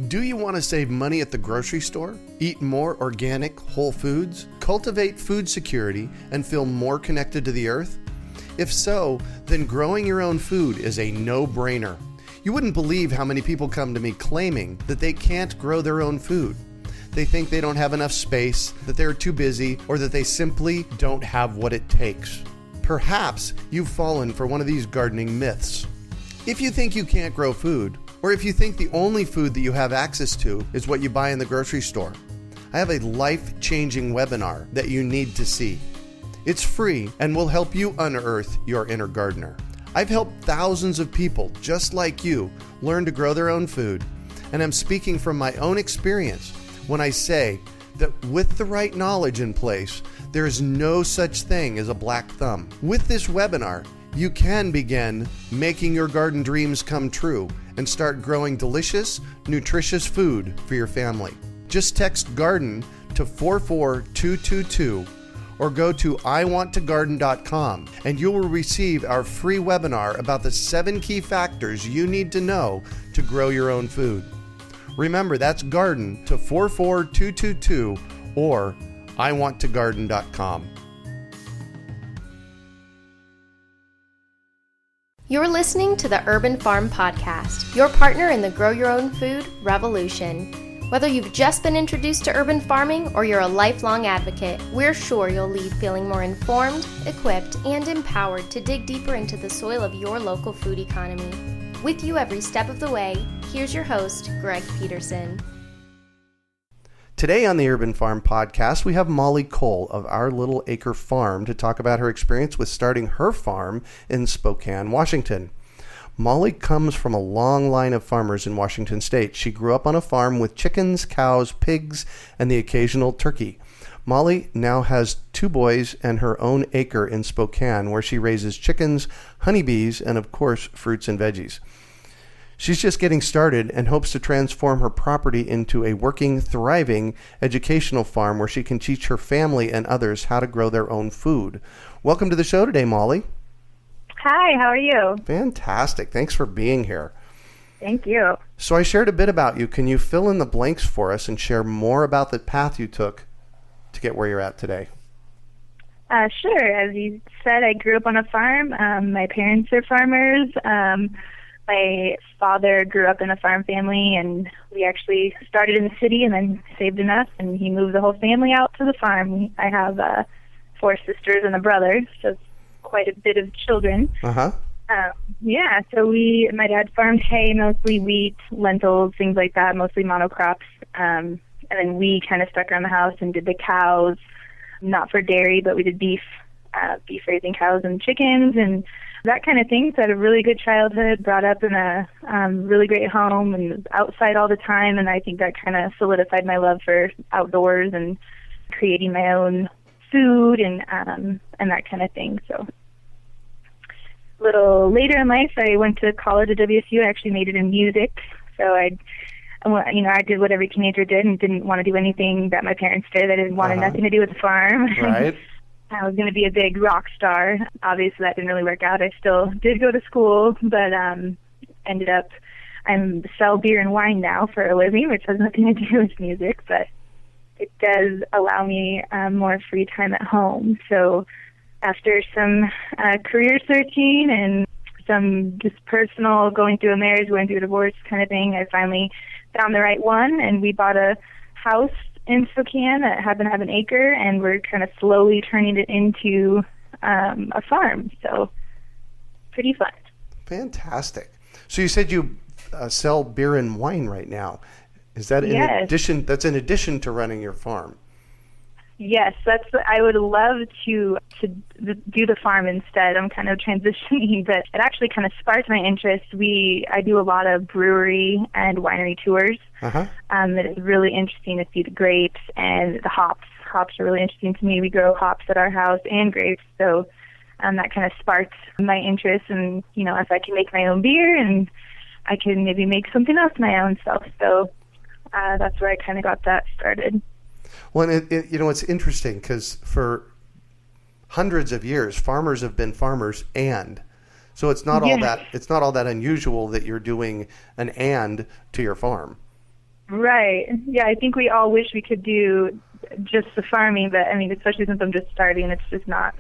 Do you want to save money at the grocery store, eat more organic, whole foods, cultivate food security, and feel more connected to the earth? If so, then growing your own food is a no-brainer. You wouldn't believe how many people come to me claiming that they can't grow their own food. They think they don't have enough space, that they're too busy, or that they simply don't have what it takes. Perhaps you've fallen for one of these gardening myths. If you think you can't grow food, or if you think the only food that you have access to is what you buy in the grocery store, I have a life-changing webinar that you need to see. It's free and will help you unearth your inner gardener. I've helped thousands of people just like you learn to grow their own food, and I'm speaking from my own experience when I say that with the right knowledge in place, there is no such thing as a black thumb. With this webinar, you can begin making your garden dreams come true and start growing delicious, nutritious food for your family. Just text GARDEN to 44222 or go to iwanttogarden.com and you will receive our free webinar about the 7 key factors you need to know to grow your own food. Remember, that's GARDEN to 44222 or iwanttogarden.com. You're listening to the Urban Farm Podcast, your partner in the Grow Your Own Food revolution. Whether you've just been introduced to urban farming or you're a lifelong advocate, we're sure you'll leave feeling more informed, equipped, and empowered to dig deeper into the soil of your local food economy. With you every step of the way, here's your host, Greg Peterson. Today on the Urban Farm Podcast, we have Molly Cole of Our Little Acre Farm to talk about her experience with starting her farm in Spokane, Washington. Molly comes from a long line of farmers in Washington State. She grew up on a farm with chickens, cows, pigs, and the occasional turkey. Molly now has 2 boys and her own acre in Spokane where she raises chickens, honeybees, and of course, fruits and veggies. She's just getting started and hopes to transform her property into a working, thriving educational farm where she can teach her family and others how to grow their own food. Welcome to the show today, Molly. Hi, how are you? Fantastic. Thanks for being here. Thank you. So I shared a bit about you. Can you fill in the blanks for us and share more about the path you took to get where you're at today? Sure. As you said, I grew up on a farm. My parents are farmers. My father grew up in a farm family, and we actually started in the city and then saved enough, and he moved the whole family out to the farm. I have 4 sisters and a brother, so it's quite a bit of children. Uh-huh. So my dad farmed hay, mostly wheat, lentils, things like that, mostly monocrops. And then we kind of stuck around the house and did the cows, not for dairy, but we did beef raising cows and chickens and that kind of thing. So I had a really good childhood, brought up in a really great home and was outside all the time. And I think that kind of solidified my love for outdoors and creating my own food and that kind of thing. So a little later in life, I went to college at WSU. I actually majored in music. So I did what every teenager did and didn't want to do anything that my parents did. I didn't want nothing to do with the farm. Right. I was going to be a big rock star. Obviously, that didn't really work out. I still did go to school, but ended up, I sell beer and wine now for a living, which has nothing to do with music, but it does allow me more free time at home. So after some career searching and some just personal going through a marriage, going through a divorce kind of thing, I finally found the right one, and we bought a house in Spokane that happened to have an acre, and we're kind of slowly turning it into a farm. So pretty fun. Fantastic. So you said you sell beer and wine right now. Is that Yes. That's in addition to running your farm? Yes, I would love to do the farm instead. I'm kind of transitioning, but it actually kind of sparked my interest. I do a lot of brewery and winery tours. Uh-huh. It is really interesting to see the grapes and the hops. Hops are really interesting to me. We grow hops at our house and grapes, so that kind of sparked my interest. And if I can make my own beer, and I can maybe make something else my own self. So that's where I kind of got that started. Well, and it's interesting because for hundreds of years, farmers have been farmers, and so it's not all that unusual that you're doing an and to your farm. Right. Yeah, I think we all wish we could do just the farming, but I mean, especially since I'm just starting, it's just not,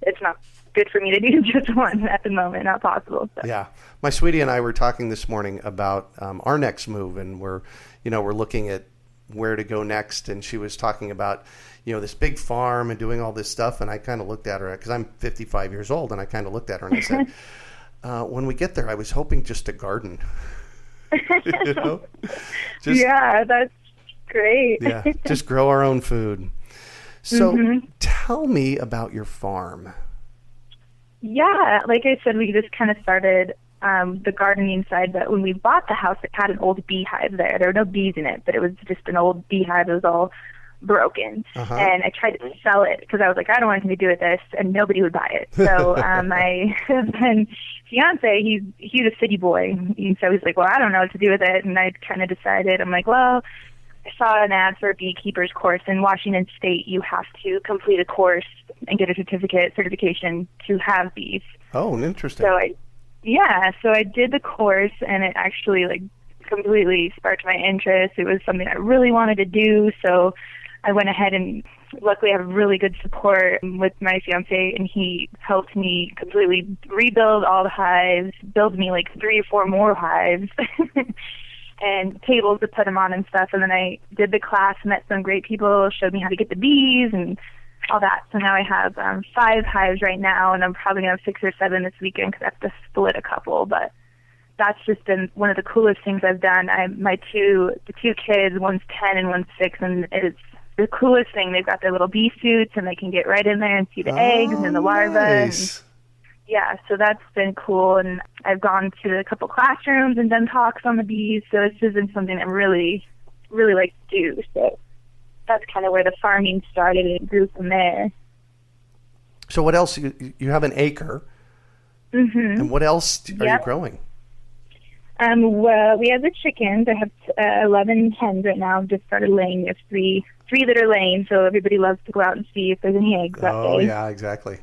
it's not good for me to do just one at the moment. Not possible. So. Yeah. My sweetie and I were talking this morning about our next move, and we're looking at where to go next. And she was talking about, this big farm and doing all this stuff. And I kind of looked at her because I'm 55 years old, and I kind of looked at her and I said, when we get there, I was hoping just to garden. Yeah, that's great. Yeah, just grow our own food. So tell me about your farm. Yeah, like I said, we just kind of started the gardening side, but when we bought the house, it had an old beehive there. There were no bees in it, but it was just an old beehive. It was all broken. And I tried to sell it because I was like, I don't want anything to do with this, and nobody would buy it. So my husband, fiance, he's a city boy, and so he's like, well, I don't know what to do with it. And I kind of decided, I'm like, well, I saw an ad for a beekeeper's course in Washington State. You have to complete a course and get a certification to have bees. Oh, interesting. So I did the course, and it actually completely sparked my interest. It was something I really wanted to do, so I went ahead, and luckily I have really good support with my fiance, and he helped me completely rebuild all the hives, build me 3 or 4 more hives, and tables to put them on and stuff. And then I did the class, met some great people, showed me how to get the bees and all that. So now I have 5 hives right now, and I'm probably going to have 6 or 7 this weekend because I have to split a couple. But that's just been one of the coolest things I've done. The two kids, one's 10 and one's 6, and it's the coolest thing. They've got their little bee suits, and they can get right in there and see the eggs and the larvae. Nice. Yeah, so that's been cool. And I've gone to a couple classrooms and done talks on the bees, so it's just been something I really, really like to do. So that's kind of where the farming started, and it grew from there. So what else? You have an acre. And what else are you growing? Well, we have the chickens. I have 11 hens right now. I've just started laying. We have three that are laying, so everybody loves to go out and see if there's any eggs that day. Oh, yeah, exactly.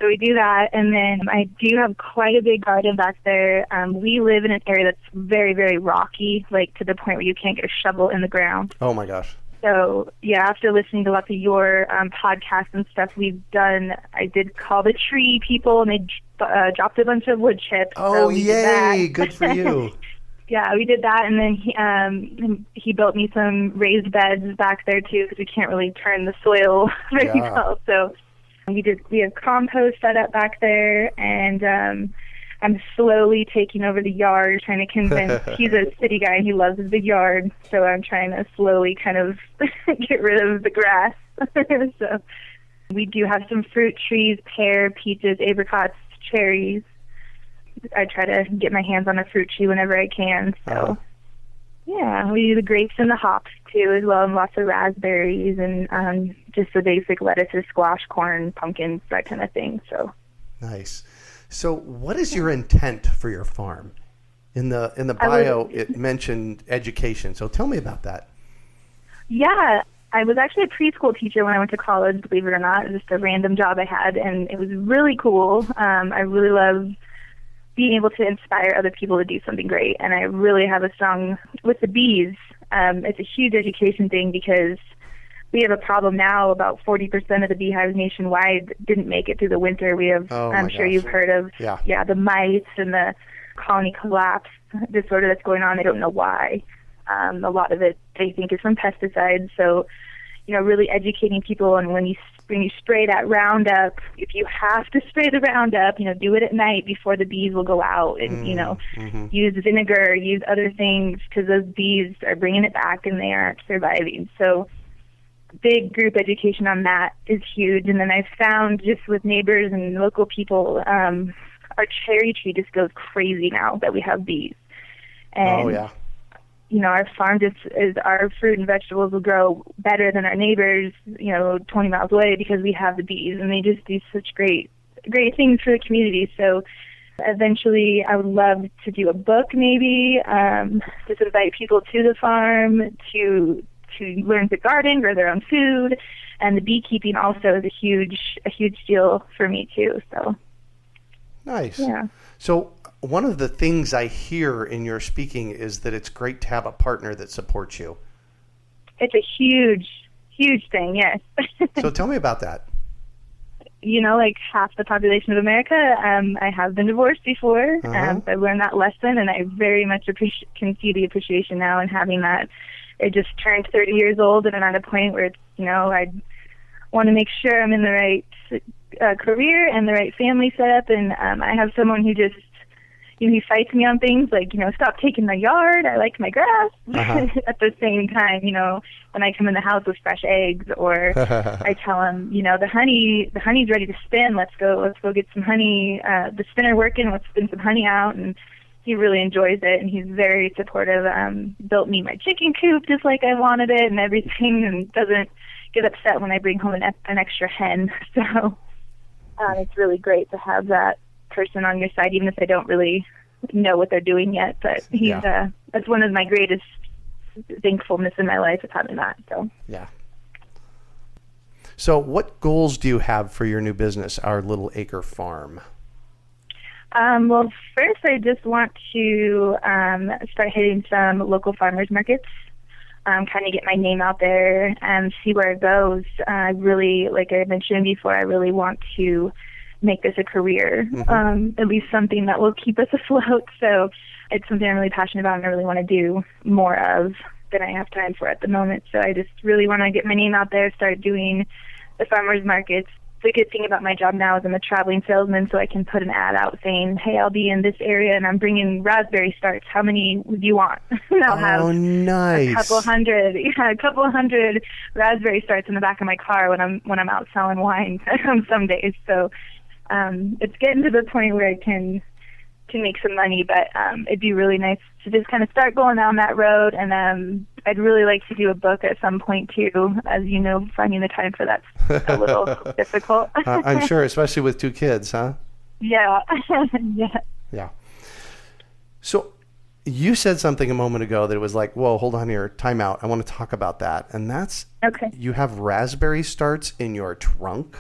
So we do that, and then I do have quite a big garden back there. We live in an area that's very, very rocky, to the point where you can't get a shovel in the ground. Oh, my gosh. So, yeah, after listening to lots of your podcasts and stuff I did call the tree people, and they dropped a bunch of wood chips. Oh, so yay! Good for you. Yeah, we did that, and then he built me some raised beds back there, too, because we can't really turn the soil very well. So we have compost set up back there, and I'm slowly taking over the yard, trying to convince, he's a city guy and he loves his big yard, so I'm trying to slowly kind of get rid of the grass. So we do have some fruit trees, pear, peaches, apricots, cherries. I try to get my hands on a fruit tree whenever I can. So yeah, we do the grapes and the hops too as well, and lots of raspberries and just the basic lettuces, squash, corn, pumpkins, that kind of thing. So nice. So what is your intent for your farm? In the bio, it mentioned education. So tell me about that. Yeah, I was actually a preschool teacher when I went to college, believe it or not. It was just a random job I had, and it was really cool. I really love being able to inspire other people to do something great, and I really have a strong, with the bees, it's a huge education thing because we have a problem now. About 40% of the beehives nationwide didn't make it through the winter. We have, I'm sure you've heard of, the mites and the colony collapse disorder that's going on. They don't know why. A lot of it they think is from pesticides. So, really educating people on when you spray that Roundup, if you have to spray the Roundup, do it at night before the bees will go out, and use vinegar, use other things, because those bees are bringing it back and they aren't surviving. So big group education on that is huge. And then I've found, just with neighbors and local people, our cherry tree just goes crazy now that we have bees. And our farm is our fruit and vegetables will grow better than our neighbors, 20 miles away, because we have the bees, and they just do such great things for the community. So eventually I would love to do a book, maybe, just invite people to the farm to learn to garden, grow their own food, and the beekeeping also is a huge deal for me too. So nice. Yeah. So one of the things I hear in your speaking is that it's great to have a partner that supports you. It's a huge, huge thing, yes. So tell me about that. Like half the population of America, I have been divorced before. Uh-huh. So I learned that lesson, and I very much can see the appreciation now in having that. I just turned 30 years old, and I'm at a point where it's, I want to make sure I'm in the right career and the right family setup, and I have someone who just, he fights me on things like, stop taking my yard, I like my grass. Uh-huh. At the same time, when I come in the house with fresh eggs, or I tell him, the honey's ready to spin, let's go get some honey, the spinner working, let's spin some honey out, and he really enjoys it, and he's very supportive. Built me my chicken coop just like I wanted it and everything, and doesn't get upset when I bring home an extra hen. So it's really great to have that person on your side, even if they don't really know what they're doing yet. But he's that's one of my greatest thankfulness in my life, is having that. So yeah. So what goals do you have for your new business, Our Little Acre Farm? Well, first I just want to start hitting some local farmers markets, kind of get my name out there and see where it goes. I really, like I mentioned before, I really want to make this a career, at least something that will keep us afloat. So it's something I'm really passionate about and I really want to do more of than I have time for at the moment. So I just really want to get my name out there, start doing the farmers markets. The good thing about my job now is I'm a traveling salesman, so I can put an ad out saying, hey, I'll be in this area and I'm bringing raspberry starts. How many would you want? And I'll have nice. a couple hundred raspberry starts in the back of my car when I'm out selling wine some days. So it's getting to the point where I can make some money, but it'd be really nice to just kind of start going down that road. And I'd really like to do a book at some point too. As you know, finding the time for that's a little difficult. I'm sure, especially with 2 kids, huh? Yeah. Yeah. So you said something a moment ago that it was like, whoa, hold on here, time out. I want to talk about that. And that's, okay. You have raspberry starts in your trunk?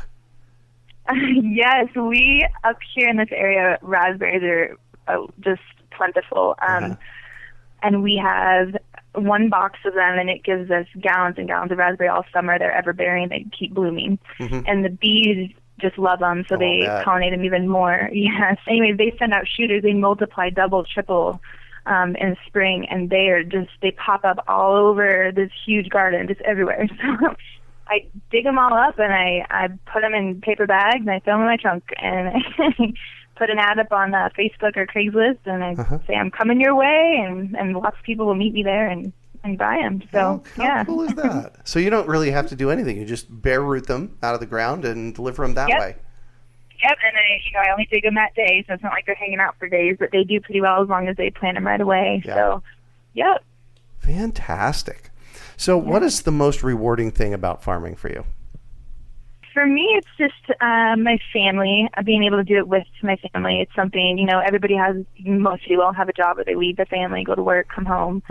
Yes, we up here in this area, raspberries are just plentiful. And we have one box of them, and it gives us gallons and gallons of raspberry all summer. They're ever bearing. They keep blooming. And the bees just love them, so they pollinate them even more. Yes. Anyway, they send out shooters. They multiply double, triple in spring, and they pop up all over this huge garden, just everywhere. So I dig them all up, and I put them in paper bags, and I throw them in my trunk, and I put an ad up on Facebook or Craigslist, and I say, I'm coming your way, and lots of people will meet me there and buy them. So, how cool is that? So you don't really have to do anything. You just bare root them out of the ground and deliver them that way. Yep, and I only dig them that day, so it's not like they're hanging out for days, but they do pretty well as long as they plant them right away. Yeah. So, yep. Fantastic. So what is the most rewarding thing about farming for you? For me, it's just my family, being able to do it with my family. It's something, most people have a job where they leave their family, go to work, come home.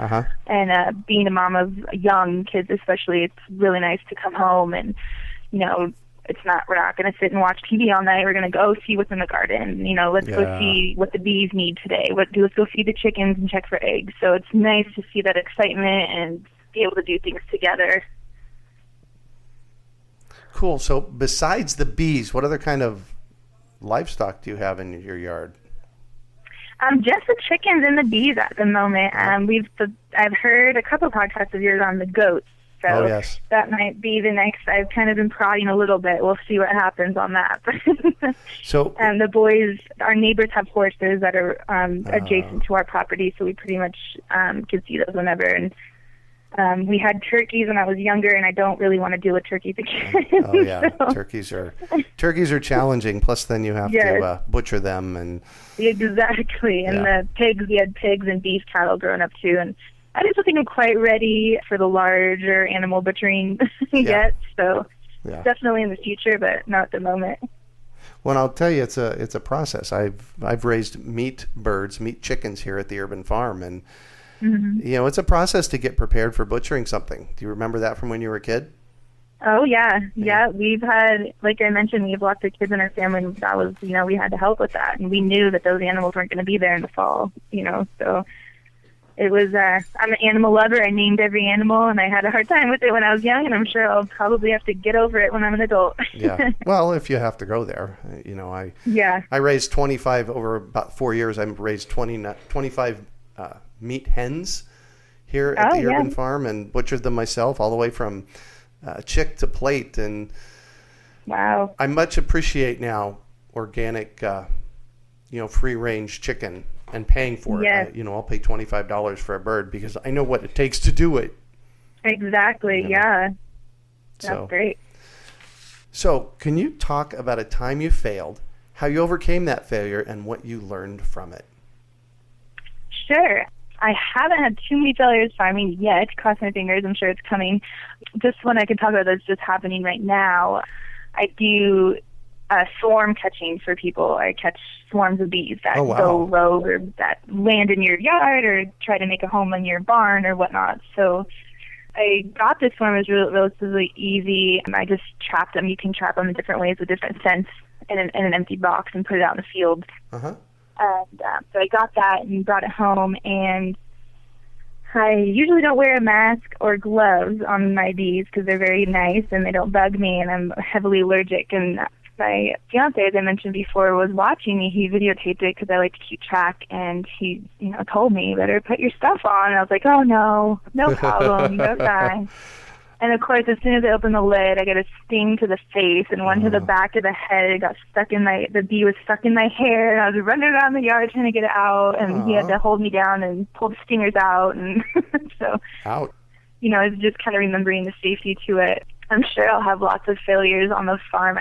And being a mom of young kids especially, it's really nice to come home and, we're not going to sit and watch TV all night. We're going to go see what's in the garden. Let's go see what the bees need today. Let's go feed the chickens and check for eggs. So it's nice to see that excitement and be able to do things together. Cool. So besides the bees, what other kind of livestock do you have in your yard? Just the chickens and the bees at the moment. I've heard a couple podcasts of yours on the goats. So that might be the next. I've kind of been prodding a little bit. We'll see what happens on that. So, and the boys, our neighbors have horses that are adjacent to our property, so we pretty much can see those whenever. And we had turkeys when I was younger, and I don't really want to deal with turkeys again. Oh yeah, so. Turkeys are challenging. Plus, then you have to butcher them and exactly. And the pigs, we had pigs and beef cattle growing up too, and I just don't think I'm quite ready for the larger animal butchering yet. So definitely in the future, but not at the moment. Well, I'll tell you, it's a process. I've raised meat chickens here at the urban farm, and it's a process to get prepared for butchering something. Do you remember that from when you were a kid? Oh, yeah. Yeah, we've had, like I mentioned, we have lots of kids in our family. And that was, we had to help with that. And we knew that those animals weren't going to be there in the fall, so it was, I'm an animal lover. I named every animal, and I had a hard time with it when I was young, and I'm sure I'll probably have to get over it when I'm an adult. Yeah. Well, if you have to go there, I raised 25 over about 4 years. I raised 25 meat hens here at the urban farm and butchered them myself all the way from chick to plate. And wow, I much appreciate now organic, free range chicken and paying for it. I'll pay $25 for a bird because I know what it takes to do it. Exactly. Yeah. That's great. So can you talk about a time you failed, how you overcame that failure, and what you learned from it? Sure. I haven't had too many failures farming yet. Cross my fingers. I'm sure it's coming. This one I can talk about that's just happening right now. I do swarm catching for people. I catch swarms of bees that go rogue or that land in your yard or try to make a home in your barn or whatnot. So I got this swarm. It was relatively easy. I just trapped them. You can trap them in different ways with different scents in an empty box and put it out in the field. Uh-huh. And so I got that and brought it home, and I usually don't wear a mask or gloves on my bees because they're very nice and they don't bug me, and I'm heavily allergic. And my fiance, as I mentioned before, was watching me. He videotaped it because I like to keep track, and he told me, you better put your stuff on. And I was like, oh, no problem, no fine. And, of course, as soon as I opened the lid, I got a sting to the face and one to the back of the head. It got stuck in the bee was stuck in my hair. And I was running around the yard trying to get it out, and he had to hold me down and pull the stingers out. And so, out. It's just kind of remembering the safety to it. I'm sure I'll have lots of failures on the farm.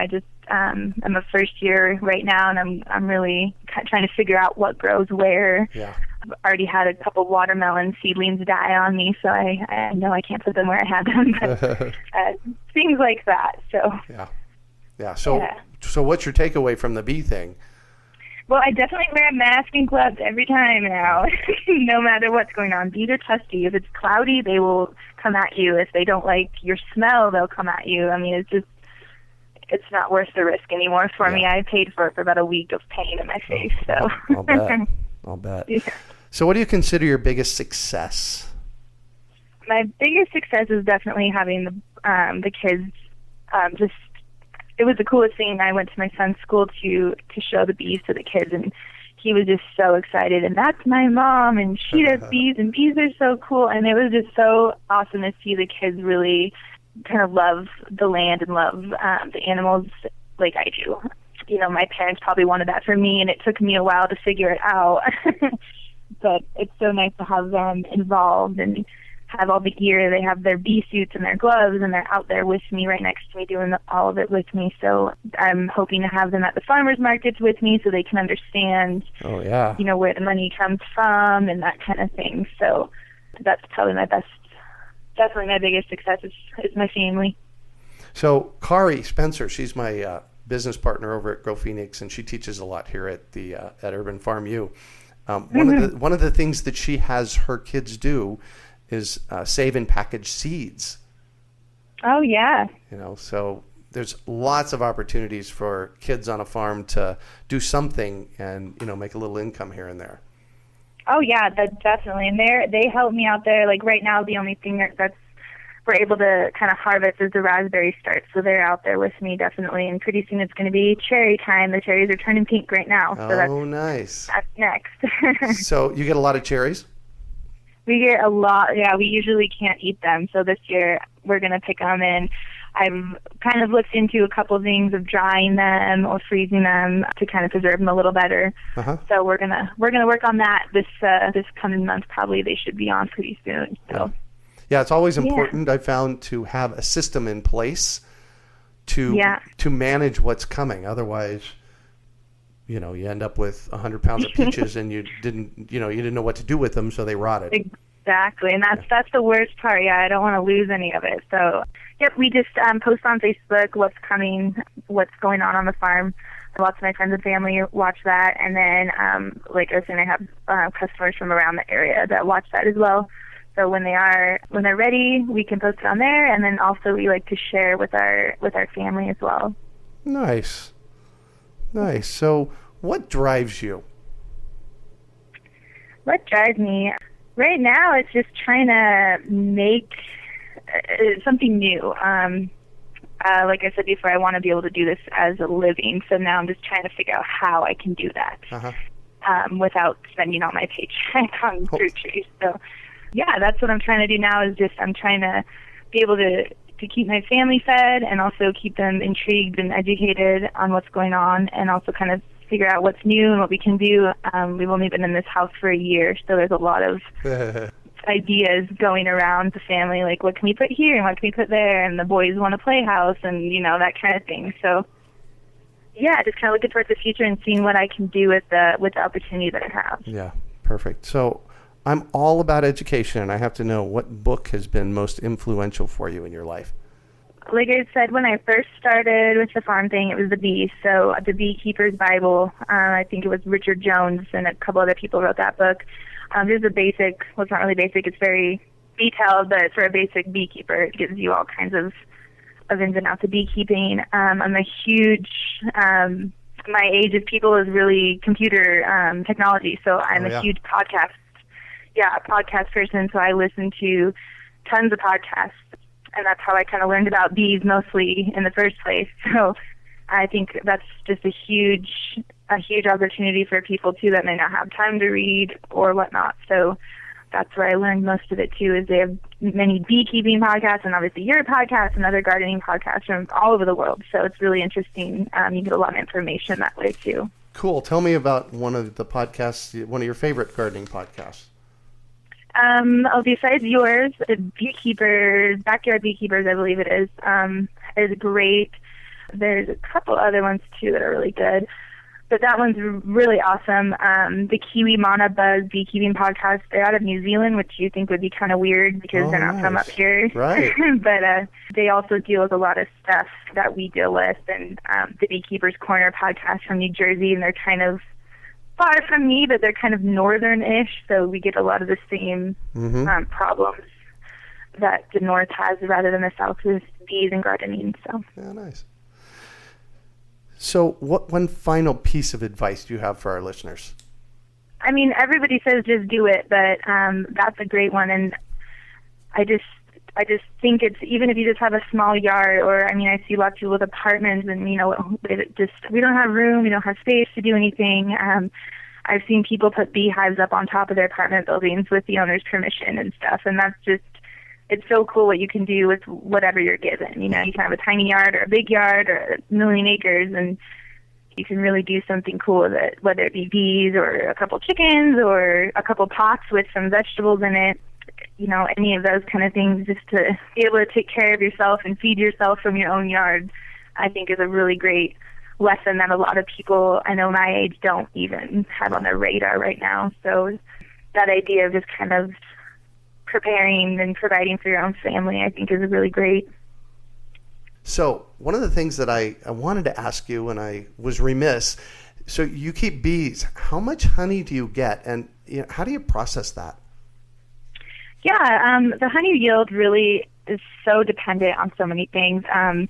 I'm a first year right now, and I'm really trying to figure out what grows where. Yeah. I've already had a couple watermelon seedlings die on me, so I know I can't put them where I had them. But, things like that. So. Yeah. So what's your takeaway from the bee thing? Well, I definitely wear a mask and gloves every time now, no matter what's going on. Bees are testy. If it's cloudy, they will come at you. If they don't like your smell, they'll come at you. I mean, it's not worth the risk anymore for me. I paid for it for about a week of pain in my face. So I'll bet. Yeah. So what do you consider your biggest success? My biggest success is definitely having the kids. It was the coolest thing. I went to my son's school to show the bees to the kids, and he was just so excited. And that's my mom, and she does bees, and bees are so cool. And it was just so awesome to see the kids really kind of love the land and love the animals like I do. My parents probably wanted that for me, and it took me a while to figure it out. But it's so nice to have them involved and have all the gear. They have their bee suits and their gloves, and they're out there with me, right next to me, doing all of it with me. So I'm hoping to have them at the farmers markets with me so they can understand, where the money comes from and that kind of thing. So that's probably definitely my biggest success is my family. So Kari Spencer, she's my business partner over at Grow Phoenix, and she teaches a lot here at the at Urban Farm U. One of the things that she has her kids do is save and package seeds. Oh yeah. So there's lots of opportunities for kids on a farm to do something and make a little income here and there. Oh yeah, definitely. And they help me out there. Like right now, the only thing that's we're able to kind of harvest as the raspberry starts. So they're out there with me, definitely. And pretty soon it's going to be cherry time. The cherries are turning pink right now. So nice. That's next. So you get a lot of cherries? We get a lot. Yeah, we usually can't eat them. So this year we're going to pick them, and I've kind of looked into a couple of things of drying them or freezing them to kind of preserve them a little better. Uh-huh. So we're gonna work on that this coming month. Probably they should be on pretty soon. So. Yeah, it's always important, I found, to have a system in place to manage what's coming. Otherwise, you end up with 100 pounds of peaches and you didn't know what to do with them, so they rotted. Exactly, and that's the worst part. Yeah, I don't want to lose any of it. So, we just post on Facebook what's coming, what's going on the farm. Lots of my friends and family watch that, and then, like I was saying, I have customers from around the area that watch that as well. So when they're ready, we can post it on there, and then also we like to share with our family as well. Nice. So what drives you? What drives me? Right now, it's just trying to make something new. Like I said before, I want to be able to do this as a living. So now I'm just trying to figure out how I can do that without spending all my paycheck on fruit trees. So, yeah, that's what I'm trying to do now. I'm trying to be able to keep my family fed and also keep them intrigued and educated on what's going on, and also kind of figure out what's new and what we can do. We've only been in this house for a year, so there's a lot of ideas going around the family, like what can we put here and what can we put there, and the boys want a playhouse and, that kind of thing. So, yeah, just kind of looking towards the future and seeing what I can do with the opportunity that I have. Yeah, perfect. So I'm all about education, and I have to know what book has been most influential for you in your life. Like I said, when I first started with the farm thing, it was the bees. So the Beekeeper's Bible, I think it was Richard Jones and a couple other people wrote that book. There's a basic, well, it's not really basic, it's very detailed, but for a basic beekeeper, it gives you all kinds of ins and outs of beekeeping. I'm a huge, my age of people is really computer technology, so I'm a huge podcast person, so I listen to tons of podcasts, and that's how I kind of learned about bees mostly in the first place. So I think that's just a huge opportunity for people too that may not have time to read or whatnot. So that's where I learned most of it too, is they have many beekeeping podcasts, and obviously your podcast and other gardening podcasts from all over the world. So it's really interesting. You get a lot of information that way too. Cool. Tell me about one of the podcasts, one of your favorite gardening podcasts. Besides yours, the Beekeepers, Backyard Beekeepers, I believe it is great. There's a couple other ones too that are really good, but that one's really awesome. The Kiwi Mana Buzz Beekeeping Podcast, they're out of New Zealand, which you think would be kind of weird because they're not from up here. Right. But they also deal with a lot of stuff that we deal with, and the Beekeeper's Corner podcast from New Jersey, and they're kind of far from me, but they're kind of northern-ish, so we get a lot of the same problems that the north has rather than the south with bees and gardening. So yeah, nice. So what one final piece of advice do you have for our listeners? I mean, everybody says just do it, but that's a great one, and I just think it's, even if you just have a small yard, or, I mean, I see lots of people with apartments and, we don't have room, we don't have space to do anything. I've seen people put beehives up on top of their apartment buildings with the owner's permission and stuff, and that's just, it's so cool what you can do with whatever you're given. You can have a tiny yard or a big yard or a million acres, and you can really do something cool with it, whether it be bees or a couple chickens or a couple pots with some vegetables in it. Any of those kind of things, just to be able to take care of yourself and feed yourself from your own yard, I think is a really great lesson that a lot of people I know my age don't even have on their radar right now. So that idea of just kind of preparing and providing for your own family, I think, is really great. So one of the things that I wanted to ask you, and I was remiss, so you keep bees. How much honey do you get, and how do you process that? Yeah, the honey yield really is so dependent on so many things. I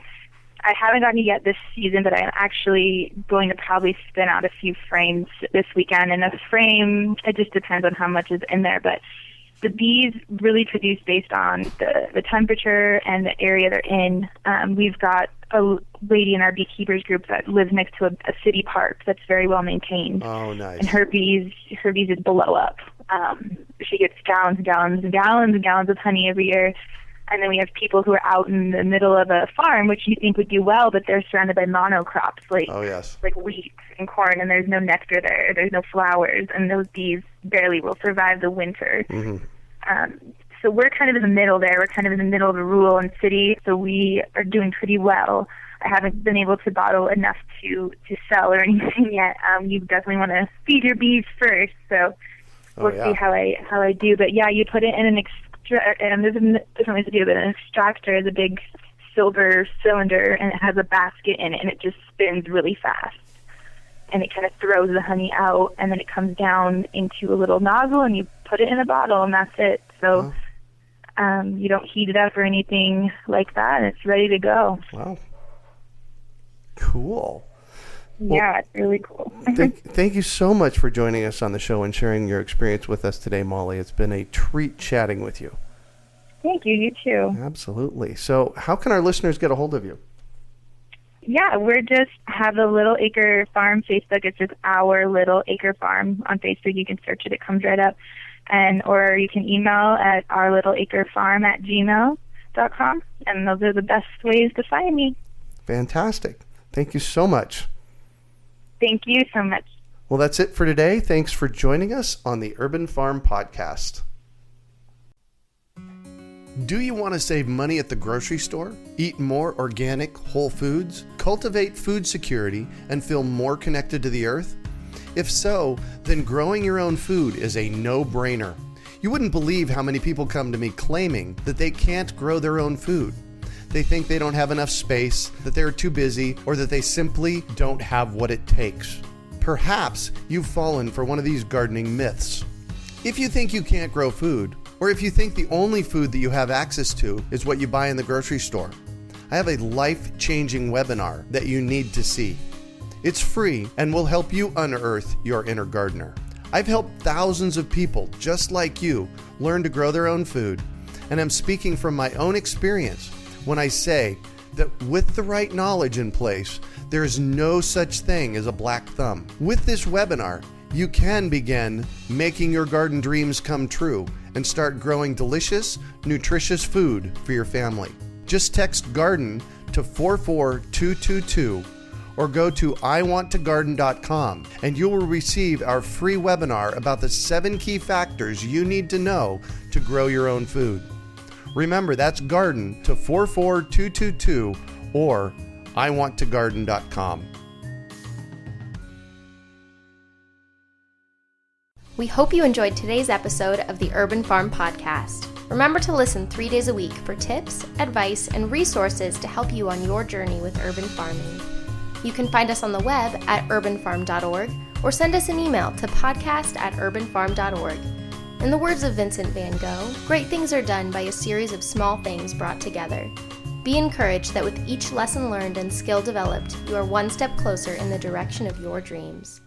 haven't gotten it yet this season, but I'm actually going to probably spin out a few frames this weekend. And a frame, it just depends on how much is in there. But the bees really produce based on the temperature and the area they're in. We've got a lady in our beekeepers group that lives next to a city park that's very well maintained. Oh, nice. And her bees just blow up. She gets gallons and gallons and gallons and gallons of honey every year. And then we have people who are out in the middle of a farm, which you think would do well, but they're surrounded by monocrops like wheat and corn, and there's no nectar there. There's no flowers, and those bees barely will survive the winter. Mm-hmm. So we're kind of in the middle there. We're kind of in the middle of the rural and city, so we are doing pretty well. I haven't been able to bottle enough to sell or anything yet. You definitely want to feed your bees first, so we'll see how I do. But yeah, you put it in an and there's different ways to do it, but an extractor is a big silver cylinder, and it has a basket in it, and it just spins really fast. And it kind of throws the honey out, and then it comes down into a little nozzle, and you put it in a bottle, and that's it. So You don't heat it up or anything like that. It's ready to go. Wow. Cool. Yeah, it's really cool. Thank you so much for joining us on the show and sharing your experience with us today, Molly. It's been a treat chatting with you. Thank you. You too. Absolutely. So how can our listeners get a hold of you? Yeah, we're just have the Little Acre Farm Facebook. It's just Our Little Acre Farm on Facebook. You can search it. It comes right up. Or you can email at ourlittleacrefarm@gmail.com. And those are the best ways to find me. Fantastic. Thank you so much. Thank you so much. Well, that's it for today. Thanks for joining us on the Urban Farm Podcast. Do you want to save money at the grocery store, eat more organic, whole foods, cultivate food security, and feel more connected to the earth? If so, then growing your own food is a no-brainer. You wouldn't believe how many people come to me claiming that they can't grow their own food. They think they don't have enough space, that they're too busy, or that they simply don't have what it takes. Perhaps you've fallen for one of these gardening myths. If you think you can't grow food, or if you think the only food that you have access to is what you buy in the grocery store, I have a life-changing webinar that you need to see. It's free and will help you unearth your inner gardener. I've helped thousands of people just like you learn to grow their own food, and I'm speaking from my own experience when I say that with the right knowledge in place, there is no such thing as a black thumb. With this webinar, you can begin making your garden dreams come true and start growing delicious, nutritious food for your family. Just text GARDEN to 44222 or go to iwanttogarden.com and you will receive our free webinar about the 7 key factors you need to know to grow your own food. Remember, that's GARDEN to 44222 or iwanttogarden.com. We hope you enjoyed today's episode of the Urban Farm Podcast. Remember to listen 3 days a week for tips, advice, and resources to help you on your journey with urban farming. You can find us on the web at urbanfarm.org or send us an email to podcast@urbanfarm.org. In the words of Vincent van Gogh, great things are done by a series of small things brought together. Be encouraged that with each lesson learned and skill developed, you are one step closer in the direction of your dreams.